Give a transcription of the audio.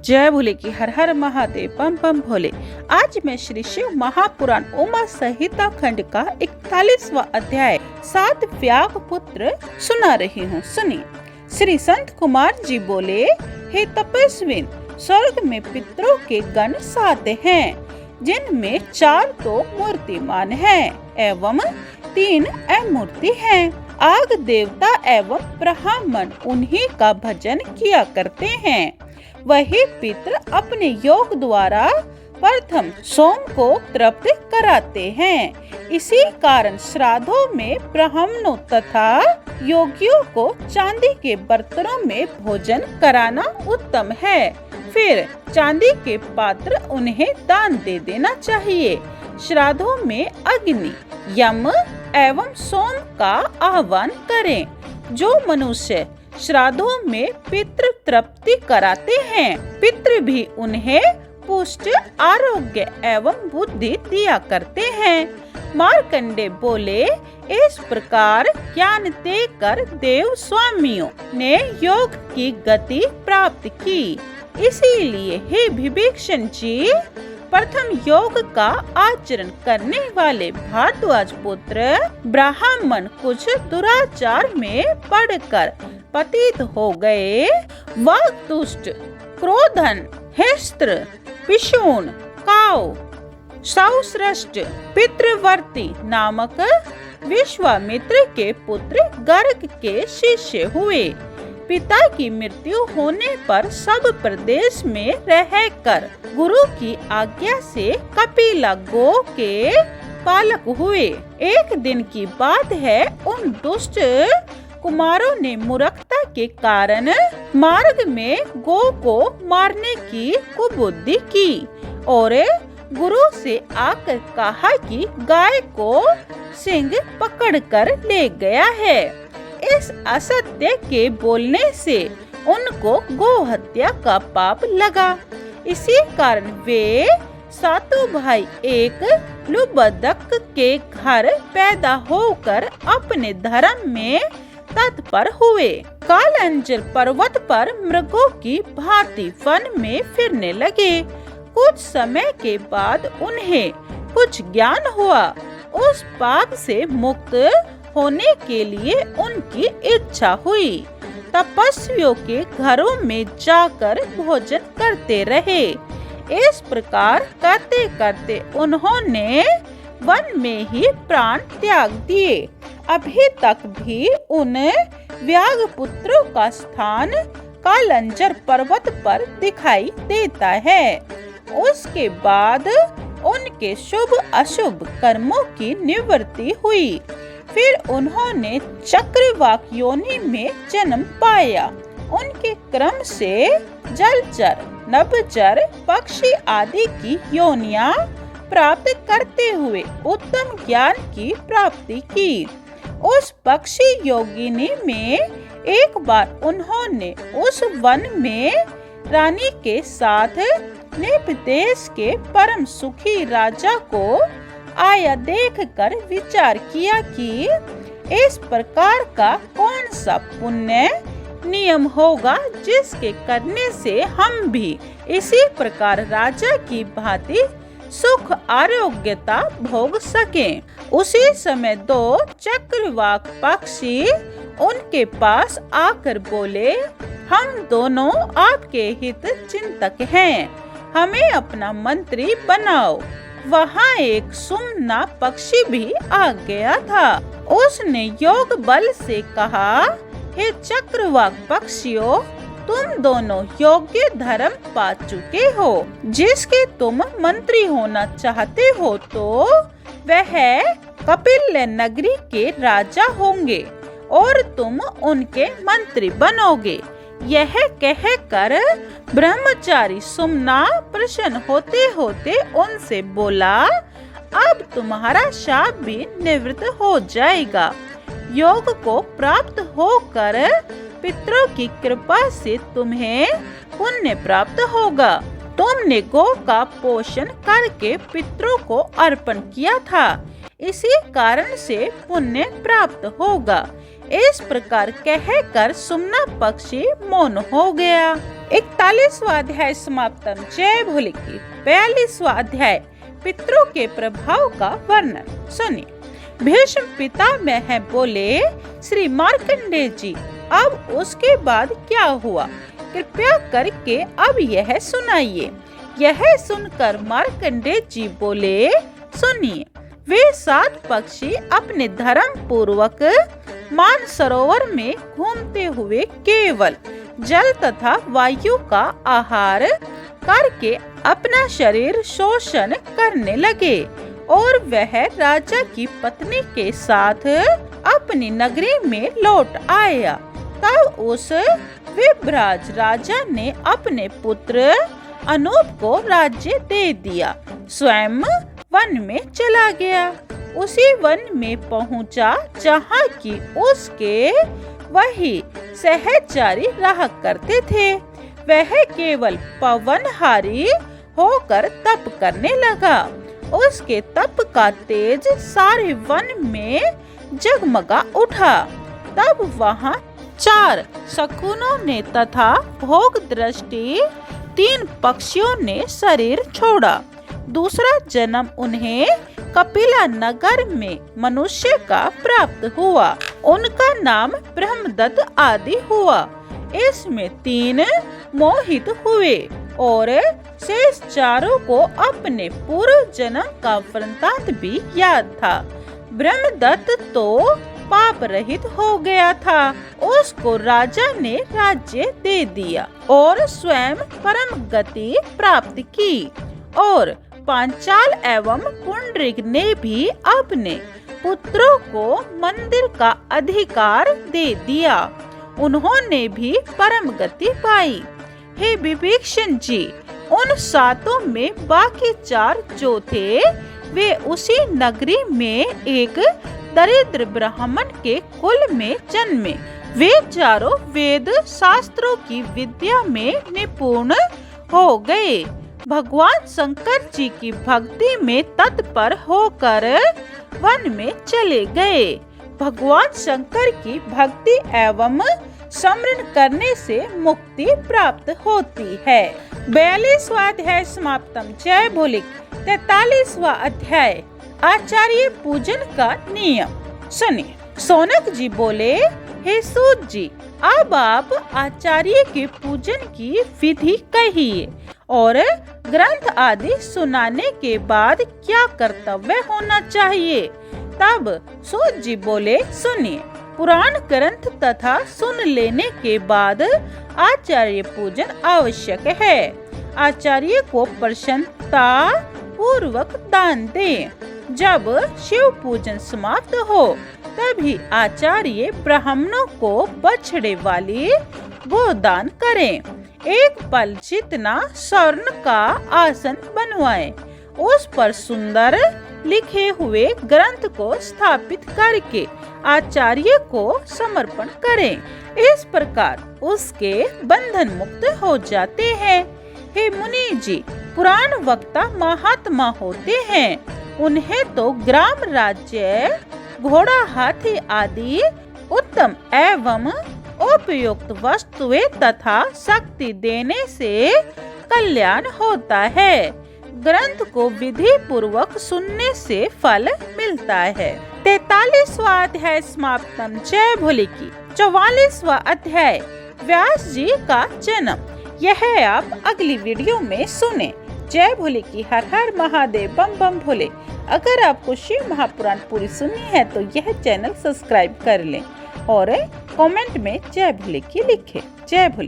जय भोले की हर हर महादेव पम पम भोले। आज मैं श्री शिव महापुराण उमा संहिता खंड का 41वां अध्याय 7 व्याघ पुत्र सुना रही हूँ। सुनिए। श्री संत कुमार जी बोले, हे तपस्विन, स्वर्ग में पितरों के गण 7 हैं, जिनमें 4 तो मूर्तिमान हैं एवं 3 अमूर्ति हैं। आग देवता एवं ब्राह्मण उन्हीं का भजन किया करते हैं। वही पितर अपने योग द्वारा प्रथम सोम को तृप्त कराते हैं। इसी कारण श्राद्धों में ब्राह्मणों तथा योगियों को चांदी के बर्तनों में भोजन कराना उत्तम है। फिर चांदी के पात्र उन्हें दान दे देना चाहिए। श्राद्धों में अग्नि, यम एवं सोम का आह्वान करें। जो मनुष्य श्राद्धों में पितृ तृप्ति कराते हैं, पितृ भी उन्हें पुष्ट, आरोग्य एवं बुद्धि दिया करते हैं। मार्कंडे बोले, इस प्रकार ज्ञान देकर देव स्वामियों ने योग की गति प्राप्त की। इसीलिए हे विभीषण जी, प्रथम योग का आचरण करने वाले भारद्वाज पुत्र ब्राह्मण कुछ दुराचार में पड़कर पतित हो गए। वह दुष्ट, क्रोधन, हिस्त्र, पिशून, काव, सौश्रेष्ठ, पितृवर्ती नामक विश्वामित्र के पुत्र गर्ग के शिष्य हुए। पिता की मृत्यु होने पर सब प्रदेश में रहकर गुरु की आज्ञा से कपिला गो के पालक हुए। एक दिन की बात है, उन दुष्ट कुमारों ने मूर्खता के कारण मार्ग में गो को मारने की कुबुद्धि की और गुरु से आकर कहा कि गाय को सिंह पकड़कर ले गया है। इस असत्य के बोलने से उनको गो हत्या का पाप लगा। इसी कारण वे 7 भाई एक लुबदक के घर पैदा होकर अपने धर्म में तत्पर हुए। कालंजर पर्वत पर मृगों की भांति वन में फिरने लगे। कुछ समय के बाद उन्हें कुछ ज्ञान हुआ। उस पाप से मुक्त होने के लिए उनकी इच्छा हुई। तपस्वियों के घरों में जाकर भोजन करते रहे। इस प्रकार करते करते उन्होंने वन में ही प्राण त्याग दिए। अभी तक भी उन व्याघ पुत्रों का स्थान कालंजर पर्वत पर दिखाई देता है। उसके बाद उनके शुभ अशुभ कर्मों की निवृत्ति हुई। फिर उन्होंने चक्रवाक योनि में जन्म पाया। उनके क्रम से जलचर, नभचर, पक्षी आदि की योनियां प्राप्त करते हुए उत्तम ज्ञान की प्राप्ति की। उस पक्षी योगिनी में एक बार उन्होंने उस वन में रानी के साथ निप देश के परम सुखी राजा को आया देखकर विचार किया कि इस प्रकार का कौन सा पुण्य नियम होगा जिसके करने से हम भी इसी प्रकार राजा की भांति सुख आरोग्यता भोग सकें। उसी समय 2 चक्रवाक पक्षी उनके पास आकर बोले, हम दोनों आपके हित चिंतक हैं, हमें अपना मंत्री बनाओ। वहाँ एक सुमना पक्षी भी आ गया था। उसने योग बल से कहा, हे चक्रवाक पक्षियों, तुम दोनों योग्य धर्म पा चुके हो। जिसके तुम मंत्री होना चाहते हो तो वह कपिल नगरी के राजा होंगे और तुम उनके मंत्री बनोगे। यह कहकर ब्रह्मचारी सुमना प्रसन्न होते होते उनसे बोला, अब तुम्हारा शाप भी निवृत्त हो जाएगा। योग को प्राप्त होकर पितरों की कृपा से तुम्हें पुण्य प्राप्त होगा। तुमने गो का पोषण करके पितरों को अर्पण किया था, इसी कारण से पुण्य प्राप्त होगा। इस प्रकार कहकर सुमना पक्षी मौन हो गया। 41वां अध्याय समाप्तम। जय भोले की। 42वां अध्याय पितरों के प्रभाव का वर्णन। सुनिए। भीष्म पितामह है बोले, श्री मार्कंडेय जी, अब उसके बाद क्या हुआ, कृपया करके अब यह सुनाइए। यह सुनकर मार्कंडेय जी बोले, सुनिए। वे 7 पक्षी अपने धर्म पूर्वक मानसरोवर में घूमते हुए केवल जल तथा वायु का आहार करके अपना शरीर शोषण करने लगे और वह राजा की पत्नी के साथ अपनी नगरी में लौट आया। तब उस विभ्राज राजा ने अपने पुत्र अनूप को राज्य दे दिया, स्वयं वन में चला गया। उसी वन में पहुंचा जहाँ की उसके वही सहचारी रहा करते थे। वह केवल पवनहारी होकर तप करने लगा। उसके तप का तेज सारे वन में जगमगा उठा। तब वहाँ 4 शकुनों ने तथा भोग दृष्टि 3 पक्षियों ने शरीर छोड़ा। दूसरा जन्म उन्हें कपिला नगर में मनुष्य का प्राप्त हुआ। उनका नाम ब्रह्मदत्त आदि हुआ। इसमें 3 मोहित हुए और शेष 4 को अपने पूर्व जन्म का वृत्तांत भी याद था। ब्रह्मदत्त तो पाप रहित हो गया था। उसको राजा ने राज्य दे दिया और स्वयं परम गति प्राप्त की। और पांचाल एवं पुंडरीक ने भी अपने पुत्रों को मंदिर का अधिकार दे दिया। उन्होंने भी परम गति पाई। हे विभीषण जी, उन 7 में बाकी 4 जो थे वे उसी नगरी में एक दरिद्र ब्राह्मण के कुल में जन्मे। वे चारों वेद शास्त्रों की विद्या में निपुण हो गए। भगवान शंकर जी की भक्ति में तत्पर होकर वन में चले गए। भगवान शंकर की भक्ति एवं स्मरण करने से मुक्ति प्राप्त होती है। 42वां अध्याय समाप्तम। जय भोले। 43वां अध्याय आचार्य पूजन का नियम। सुनिए। सौनक जी बोले, हे सूत जी, अब आप आचार्य के पूजन की विधि कहिए और ग्रंथ आदि सुनाने के बाद क्या कर्तव्य होना चाहिए। तब सूत जी बोले, सुनिए। पुराण ग्रंथ तथा सुन लेने के बाद आचार्य पूजन आवश्यक है। आचार्य को प्रसन्नता पूर्वक दान दें। जब शिव पूजन समाप्त हो तभी आचार्य ब्राह्मणों को बछड़े वाली गोदान करें। एक पल जितना स्वर्ण का आसन बनवाएं। उस पर सुंदर लिखे हुए ग्रंथ को स्थापित करके आचार्य को समर्पण करें। इस प्रकार उसके बंधन मुक्त हो जाते हैं। हे मुनि जी, पुराण वक्ता महात्मा होते हैं। उन्हें तो ग्राम राज्य, घोड़ा, हाथी आदि उत्तम एवं उपयुक्त वस्तुएं तथा शक्ति देने से कल्याण होता है। ग्रंथ को विधि पूर्वक सुनने से फल मिलता है। 43वां अध्याय समाप्तम। जय भोले की। 44वां अध्याय व्यास जी का जन्म। यह आप अगली वीडियो में सुने। जय भोले की। हर हर महादेव, बम बम भोले। अगर आपको शिव महापुराण पूरी सुननी है तो यह चैनल सब्सक्राइब कर लें और कमेंट में जय भोले की लिखें। जय भोले।